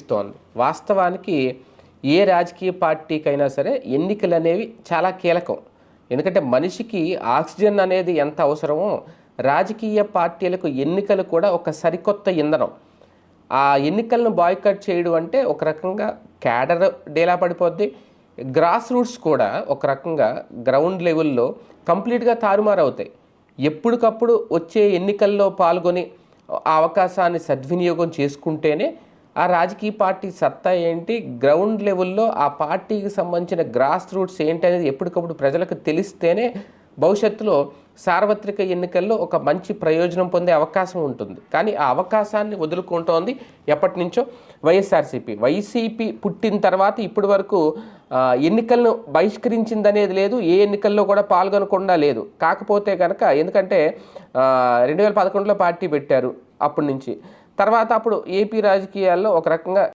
కనిపిస్తోంది. వాస్తవానికి ఏ రాజకీయ పార్టీకైనా సరే ఎన్నికలనేవి చాలా కీలకం. ఎందుకంటే మనిషికి ఆక్సిజన్ అనేది ఎంత అవసరమో రాజకీయ పార్టీలకు ఎన్నికలు కూడా ఒక సరికొత్త ఇంధనం. ఆ ఎన్నికలను బాయ్‌కట్ చేయడం అంటే ఒక రకంగా క్యాడర్ డీలా పడిపోద్ది. గ్రాస్ రూట్స్ కూడా ఒక రకంగా గ్రౌండ్ లెవెల్‌లో కంప్లీట్‌గా తారుమారవుతాయి. ఎప్పటికప్పుడు వచ్చే ఎన్నికల్లో పాల్గొని ఆ అవకాశాన్ని సద్వినియోగం చేసుకుంటేనే ఆ రాజకీయ పార్టీ సత్తా ఏంటి, గ్రౌండ్ లెవెల్‌లో ఆ పార్టీకి సంబంధించిన గ్రాస్ రూట్స్ ఏంటి అనేది ఎప్పటికప్పుడు ప్రజలకు తెలిస్తేనే భవిష్యత్తులో సార్వత్రిక ఎన్నికల్లో ఒక మంచి ప్రయోజనం పొందే అవకాశం ఉంటుంది. కానీ ఆ అవకాశాన్ని వదులుకుంటోంది ఎప్పటినుంచో వైఎస్ఆర్సీపీ. వైసీపీ పుట్టిన తర్వాత ఇప్పటి వరకు ఎన్నికలను బహిష్కరించిందనేది లేదు, ఏ ఎన్నికల్లో కూడా పాల్గొనకుండా లేదు. కాకపోతే కనుక ఎందుకంటే 2011లో పార్టీ పెట్టారు. అప్పటి నుంచి తర్వాత అప్పుడు ఏపీ రాజకీయాల్లో ఒక రకంగా